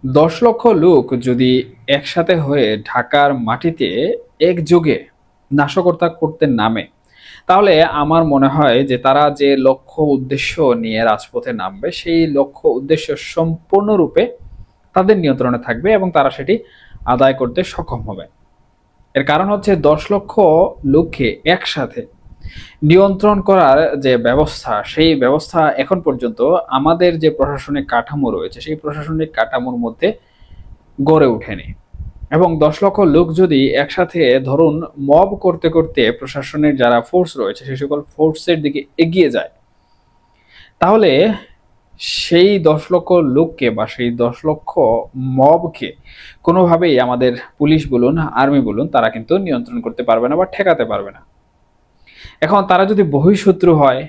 ১০ লক্ষ লোক যদি একসাথে হয়ে ঢাকার মাটিতে একযোগে নাশকতা করতে নামে, তাহলে আমার মনে হয় যে তারা যে লক্ষ্য উদ্দেশ্য নিয়ে রাজপথে নামবে সেই লক্ষ্য উদ্দেশ্য সম্পূর্ণরূপে তাদের নিয়ন্ত্রণে থাকবে এবং তারা সেটি আদায় করতে সক্ষম হবে। এর কারণ হচ্ছে ১০ লক্ষ লোককে একসাথে নিয়ন্ত্রণ করার যে ব্যবস্থা, সেই ব্যবস্থা এখন পর্যন্ত আমাদের যে প্রশাসনিক কাঠামো রয়েছে সেই প্রশাসনিক কাঠামোর মধ্যে গড়ে ওঠেনি। এবং ১০ লক্ষ লোক যদি একসাথে ধরুন মব করতে করতে প্রশাসনের যারা ফোর্স রয়েছে সেই সকল ফোর্সের দিকে এগিয়ে যায়, তাহলে সেই ১০ লক্ষ লোককে বা সেই ১০ লক্ষ মবকে কোনোভাবেই আমাদের পুলিশ বলুন, আর্মি বলুন, তারা কিন্তু নিয়ন্ত্রণ করতে পারবে না বা ঠেকাতে পারবে না। এখন তারা যদি বহিঃশত্রু হয়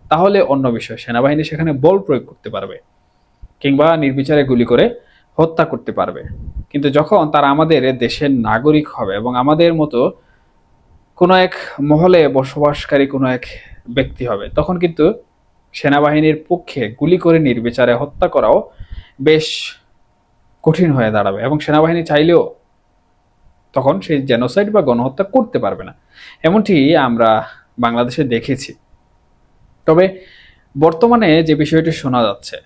তাহলে অন্য বিষয়, সেনাবাহিনী সেখানে বল প্রয়োগ করতে পারবে কিংবা নির্বিচারে গুলি করে হত্যা করতে পারবে। কিন্তু যখন তারা আমাদের দেশের নাগরিক হবে এবং আমাদের মতো কোনো এক মহলে বসবাসকারী কোনো এক ব্যক্তি হবে, তখন কিন্তু সেনাবাহিনীর পক্ষে গুলি করে নির্বিচারে হত্যা করাও বেশ কঠিন হয়ে দাঁড়াবে এবং সেনাবাহিনী চাইলেও তখন সেই জেনোসাইড বা গণহত্যা করতে পারবে না। এমনটি আমরা বাংলাদেশে দেখেছি। তবে বর্তমানে যে বিষয়টি শোনা যাচ্ছে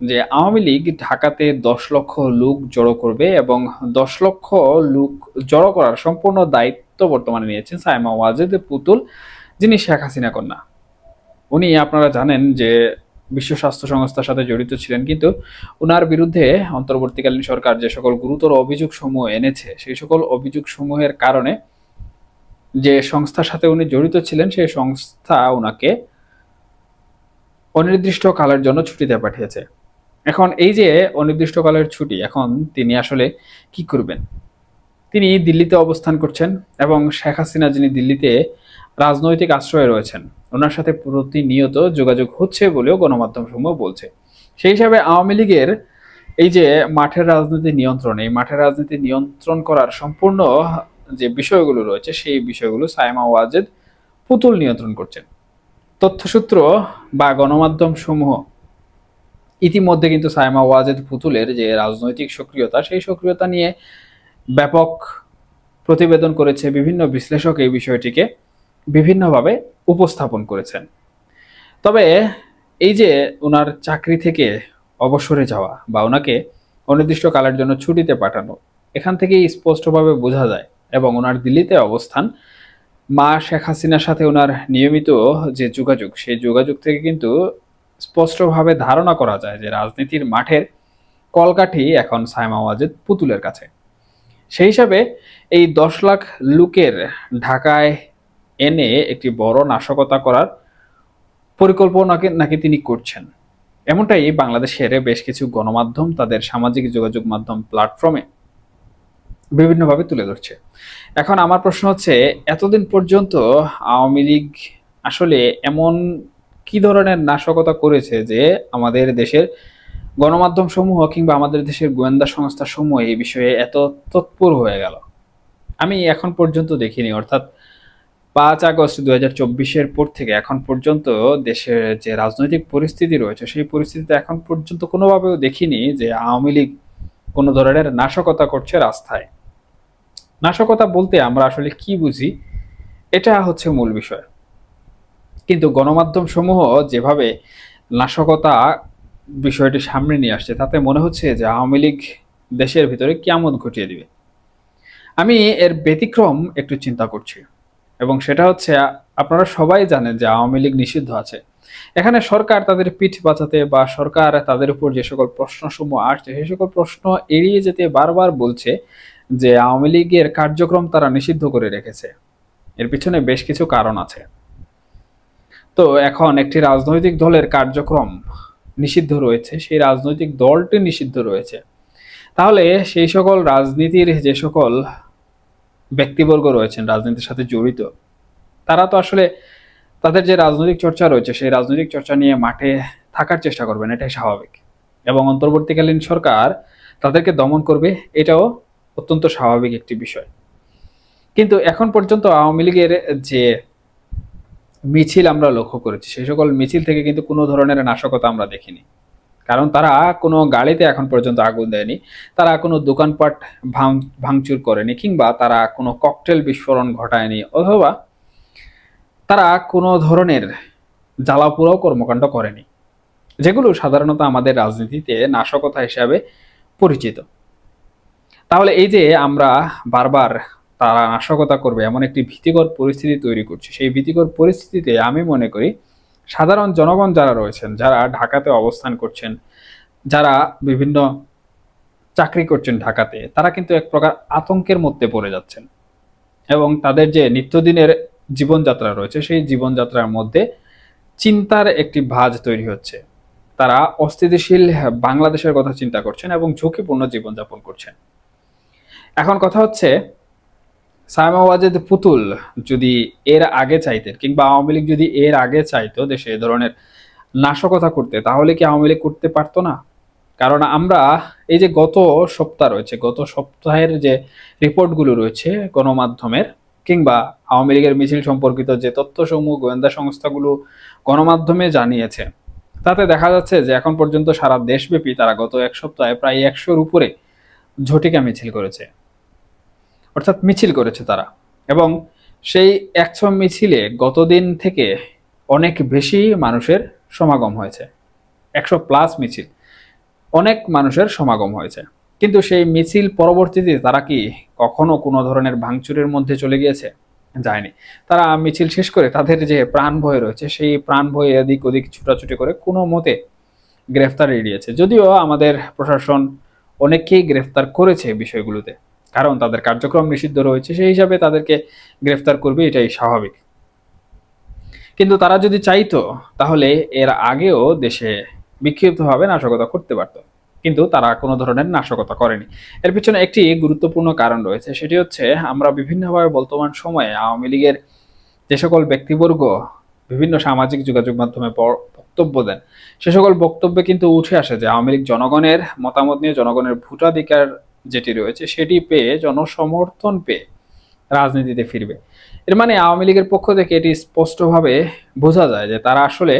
যে আওয়ামী লীগ ঢাকাতে ১০ লক্ষ লোক জড়ো করবে এবং ১০ লক্ষ লোক জড়ো করার সম্পূর্ণ দায়িত্ব বর্তমানে নিয়েছেন সাইমা ওয়াজেদ পুতুল, যিনি শেখ হাসিনা কন্যা। উনি আপনারা জানেন যে বিশ্ব স্বাস্থ্য সংস্থার সাথে জড়িত ছিলেন, কিন্তু উনার বিরুদ্ধে অন্তর্বর্তীকালীন সরকার যে সকল গুরুতর অভিযোগ সমূহ এনেছে সেই সকল অভিযোগ সমূহের কারণে যে সংস্থার সাথে উনি জড়িত ছিলেন সেই সংস্থা উনাকে অনির্দিষ্টকালের জন্য ছুটিতে পাঠিয়েছে। এখন এই যে অনির্দিষ্টকালের ছুটি, এখন তিনি আসলে কি করবেন? তিনি দিল্লিতে অবস্থান করছেন এবং শেখ হাসিনা যিনি দিল্লিতে রাজনৈতিক আশ্রয়ে রয়েছেন, ওনার সাথে প্রতিনিয়ত যোগাযোগ হচ্ছে বলেও গণমাধ্যম সমূহ বলছে। সেই হিসাবে আওয়ামী লীগের এই যে মাঠের রাজনীতি নিয়ন্ত্রণ, এই মাঠের রাজনীতি নিয়ন্ত্রণ করার সম্পূর্ণ যে বিষয়গুলো রয়েছে সেই বিষয়গুলো সাইমা ওয়াজেদ পুতুল নিয়ন্ত্রণ করছেন। তথ্যসূত্র বা গণমাধ্যম সমূহ ইতিমধ্যে কিন্তু সাইমা ওয়াজেদ পুতুলের যে রাজনৈতিক সক্রিয়তা সেই সক্রিয়তা নিয়ে ব্যাপক প্রতিবেদন করেছে। বিভিন্ন বিশ্লেষক এই বিষয়টিকে বিভিন্নভাবে উপস্থাপন করেছেন। তবে এই যে ওনার চাকরি থেকে অবসরে যাওয়া বা ওনাকে অনির্দিষ্টকালের জন্য ছুটিতে পাঠানো, এখান থেকেই স্পষ্টভাবে বোঝা যায় এবং ওনার দিল্লিতে অবস্থান, মা শেখ হাসিনার সাথে ওনার নিয়মিত যে যোগাযোগ সেই যোগাযোগ থেকে কিন্তু স্পষ্টভাবে ধারণা করা যায় যে রাজনীতির মাঠের কলকাঠি এখন সাইমা ওয়াজেদ পুতুলের কাছে। সেই হিসাবে এই ১০ লাখ লোকের ঢাকায় এনে একটি বড় নাশকতা করার পরিকল্পনা নাকি তিনি করছেন, এমনটাই বাংলাদেশের বেশ কিছু গণমাধ্যম তাদের সামাজিক যোগাযোগ মাধ্যম প্ল্যাটফর্মে বিভিন্নভাবে তুলে ধরছে। এখন আমার প্রশ্ন হচ্ছে, এতদিন পর্যন্ত আওয়ামী লীগ আসলে এমন কি ধরনের নাশকতা করেছে যে আমাদের দেশের গণমাধ্যম সমূহ কিংবা আমাদের দেশের গোয়েন্দা সংস্থা সমূহ এই বিষয়ে এত তৎপর হয়ে গেল? আমি এখন পর্যন্ত দেখিনি। অর্থাৎ ৫ আগস্ট ২০২৪-এর পর থেকে এখন পর্যন্ত দেশের যে রাজনৈতিক পরিস্থিতি রয়েছে সেই পরিস্থিতিতে এখন পর্যন্ত কোনোভাবেও দেখিনি যে আওয়ামী লীগ কোনো ধরনের নাশকতা করছে রাস্তায়। নাশকতা বলতে আমরা আসলে কি বুঝি, এটা হচ্ছে মূল বিষয়। কিন্তু গণমাধ্যম সমূহ যেভাবে নাশকতা বিষয়টি সামনে নিয়ে আসছে তাতে মনে হচ্ছে যে আওয়ামী লীগ দেশের ভিতরে কিয়ামত ঘটিয়ে দিবে। আমি এর ব্যতিক্রম একটু চিন্তা করছি এবং সেটা হচ্ছে, আপনারা সবাই জানেন যে আওয়ামী লীগ নিষিদ্ধ আছে। এখানে সরকার তাদের পিঠ বাঁচাতে বা সরকার তাদের উপর যে সকল প্রশ্নসমূহ আসছে সেই সকল প্রশ্ন এড়িয়ে যেতে বারবার বলছে যে আওয়ামী লীগের কার্যক্রম তারা নিষিদ্ধ করে রেখেছে। এর পিছনে বেশ কিছু কারণ আছে। তো এখন একটি রাজনৈতিক দলের কার্যক্রম নিষিদ্ধ রয়েছে, সেই রাজনৈতিক দলটি নিষিদ্ধ রয়েছে, তাহলে সেই সকল রাজনীতির যে সকল ব্যক্তিবর্গ রয়েছেন রাজনীতির সাথে জড়িত, তারা তো আসলে তাদের যে রাজনৈতিক চর্চা রয়েছে সেই রাজনৈতিক চর্চা নিয়ে মাঠে থাকার চেষ্টা করবেন, এটাই স্বাভাবিক। এবং অন্তর্বর্তীকালীন সরকার তাদেরকে দমন করবে, এটাও অত্যন্ত স্বাভাবিক একটি বিষয়। কিন্তু এখন পর্যন্ত আওয়ামী লীগের যে মিছিল আমরা লক্ষ্য করেছি সেই সকল মিছিল থেকে কিন্তু কোনো ধরনের নাশকতা আমরা দেখিনি। কারণ তারা কোনো গাড়িতে এখন পর্যন্ত আগুন দেয়নি, তারা কোনো দোকানপাট ভাঙচুর করেনি, কিংবা তারা কোনো ককটেল বিস্ফোরণ ঘটায়নি, অথবা তারা কোনো ধরনের জ্বালাপোড়াও কর্মকাণ্ড করেনি, যেগুলো সাধারণত আমাদের রাজনীতিতে নাশকতা হিসাবে পরিচিত। তাহলে এই যে আমরা বারবার তারা নাশকতা করবে এমন একটি ভীতিকর পরিস্থিতি তৈরি করছি, সেই ভীতিকর পরিস্থিতিতে আমি মনে করি সাধারণ জনগণ যারা রয়েছেন, যারা ঢাকাতে অবস্থান করছেন, যারা বিভিন্ন চাকরি করছেন ঢাকাতে, তারা কিন্তু এক প্রকার আতঙ্কের মধ্যে পড়ে যাচ্ছেন এবং তাদের যে নিত্যদিনের জীবনযাত্রা রয়েছে সেই জীবনযাত্রার মধ্যে চিন্তার একটি ভাঁজ তৈরি হচ্ছে। তারা অস্থিতিশীল বাংলাদেশের কথা চিন্তা করছেন এবং ঝুঁকিপূর্ণ জীবনযাপন করছেন। এখন কথা হচ্ছে, সায়মা ওয়াজেদ পুতুল যদি এর আগে চাইতেন, কিংবা আওয়ামী লীগ যদি এর আগে চাইতো দেশে এ ধরনের নাশকতা করতে, তাহলে কি আওয়ামী লীগ করতে পারতো না? কারণ আমরা এই যে গত সপ্তাহ রয়েছে, গত সপ্তাহের যে রিপোর্টগুলো রয়েছে গণমাধ্যমের, কিংবা আওয়ামী লীগের মিছিল সম্পর্কিত যে তথ্যসমূহ গোয়েন্দা সংস্থাগুলো গণমাধ্যমে জানিয়েছে, তাতে দেখা যাচ্ছে যে এখন পর্যন্ত সারা দেশব্যাপী তারা গত এক সপ্তাহে প্রায় 100-র উপরে ঝটিকা মিছিল করেছে, অর্থাৎ মিছিল করেছে তারা। এবং সেই 100 মিছিলে গতদিন থেকে অনেক বেশি মানুষের সমাগম হয়েছে, 100+ মিছিল, অনেক মানুষের সমাগম হয়েছে। কিন্তু সেই মিছিল পরবর্তীতে তারা কি কখনো কোনো ধরনের ভাঙচুরের মধ্যে চলে গিয়েছে? যায়নি। তারা মিছিল শেষ করে তাদের যে প্রাণ ভয় রয়েছে সেই প্রাণ ভয়ে এদিক ওদিক ছুটাছুটি করে কোনো মতে গ্রেফতার এড়িয়েছে। যদিও আমাদের প্রশাসন অনেককেই গ্রেফতার করেছে বিষয়গুলোতে, কারণ তাদের কার্যক্রম নিষিদ্ধ রয়েছে, সেই হিসাবে তাদেরকে গ্রেফতার করবে, এটাই স্বাভাবিক। কিন্তু তারা যদি চাইতো তাহলে এর আগেও দেশে বিক্ষিপ্তভাবে নাশকতা করতে পারত, কিন্তু তারা কোনো ধরনের নাশকতা করেনি। এর পিছনে একটি গুরুত্বপূর্ণ কারণ রয়েছে, সেটি হচ্ছে আমরা বিভিন্নভাবে বর্তমান সময়ে আওয়ামী লীগের যে সকল ব্যক্তিবর্গ বিভিন্ন সামাজিক যোগাযোগ মাধ্যমে বক্তব্য দেন, সে সকল বক্তব্যে কিন্তু উঠে আসে যে আওয়ামী লীগ জনগণের মতামত নিয়ে, জনগণের ভোটাধিকার যেটি রয়েছে সেটি পেয়ে, জনসমর্থন পেয়ে রাজনীতিতে ফিরবে। এর মানে আওয়ামী লীগের পক্ষ থেকে এটি স্পষ্টভাবে বোঝা যায় যে তারা আসলে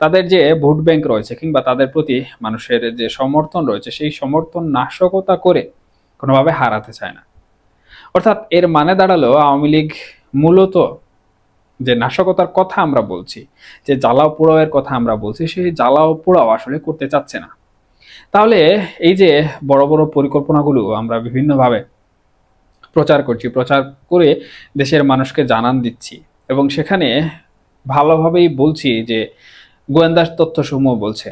তাদের যে ভোট ব্যাংক রয়েছে, কিংবা তাদের প্রতি মানুষের যে সমর্থন রয়েছে, সেই সমর্থন নাশকতা করে কোনোভাবে হারাতে চায় না। অর্থাৎ এর মানে দাঁড়ালো আওয়ামী লীগ মূলত যে নাশকতার কথা আমরা বলছি, যে জ্বালাও পোড়াওয়ের কথা আমরা বলছি, সেই জ্বালাও পোড়াও আসলে করতে চাচ্ছে না। তাহলে এই যে বড় বড় পরিকল্পনাগুলো আমরা বিভিন্নভাবে প্রচার করছি, প্রচার করে দেশের মানুষকে জানান দিচ্ছি, এবং সেখানে ভালোভাবেই বলছি যে গোয়েন্দা তথ্যসমূহ বলছে।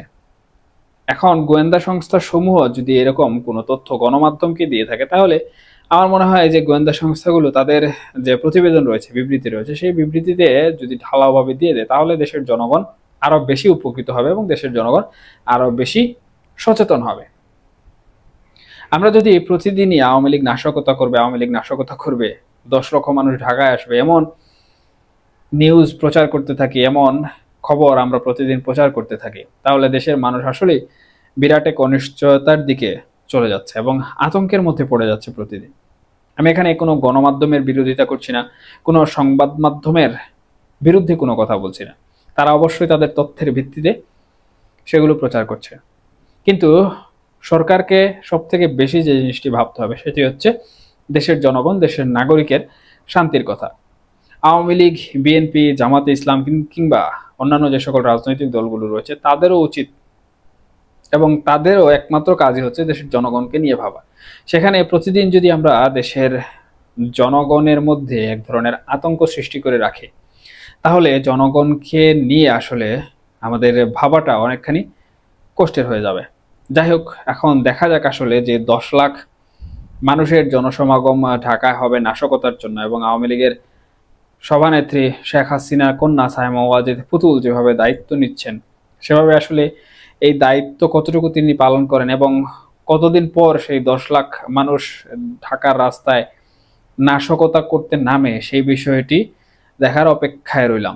এখন গোয়েন্দা সংস্থা সমূহ যদি এরকম কোনো তথ্য গণমাধ্যমকে দিয়ে থাকে, তাহলে আমার মনে হয় যে গোয়েন্দা সংস্থাগুলো তাদের যে প্রতিবেদন রয়েছে, বিবৃতি রয়েছে, সেই বিবৃতিতে যদি ঢালাওভাবে দিয়ে দেয়, তাহলে দেশের জনগণ আরো বেশি উপকৃত হবে এবং দেশের জনগণ আরো বেশি সচেতন হবে। আমরা যদি প্রতিদিনই আওয়ামী লীগ নাশকতা করবে, আওয়ামী লীগ নাশকতা করবে, 10 লক্ষ মানুষ ঢাকায় আসবে, এমন নিউজ প্রচার করতে থাকি, এমন খবর আমরা প্রতিদিন প্রচার করতে থাকি, তাহলে দেশের মানুষ আসলে বিরাট এক অনিশ্চয়তার দিকে চলে যাচ্ছে এবং আতঙ্কের মধ্যে পড়ে যাচ্ছে প্রতিদিন। আমি এখানে কোনো গণমাধ্যমের বিরোধিতা করছি না, কোনো সংবাদ মাধ্যমের বিরুদ্ধে কোনো কথা বলছি না, তারা অবশ্যই তাদের তথ্যের ভিত্তিতে সেগুলো প্রচার করছে। কিন্তু সরকারকে সব থেকে বেশি যে জিনিসটি ভাবতে হবে সেটি হচ্ছে দেশের জনগণ, দেশের নাগরিকের শান্তির কথা। আওয়ামী লীগ, বিএনপি, জামাতে ইসলাম কিংবা অন্যান্য যে সকল রাজনৈতিক দলগুলো রয়েছে, তাদেরও উচিত এবং তাদেরও একমাত্র কাজই হচ্ছে দেশের জনগণকে নিয়ে ভাবা। সেখানে প্রতিদিন যদি আমরা দেশের জনগণের মধ্যে এক ধরনের আতঙ্ক সৃষ্টি করে রাখি, তাহলে জনগণকে নিয়ে আসলে আমাদের ভাবাটা অনেকখানি কষ্টের হয়ে যাবে। যাই হোক, এখন দেখা যাক আসলে যে 10 লাখ মানুষের জনসমাগম ঢাকায় হবে নাশকতার জন্য, এবং আওয়ামী লীগের সভানেত্রী শেখ হাসিনার কন্যা সায়মা ওয়াজেদ পুতুল যেভাবে দায়িত্ব নিচ্ছেন, সেভাবে আসলে এই দায়িত্ব কতটুকু তিনি পালন করেন এবং কতদিন পর সেই 10 লাখ মানুষ ঢাকার রাস্তায় নাশকতা করতে নামে, সেই বিষয়টি দেখার অপেক্ষায় রইলাম।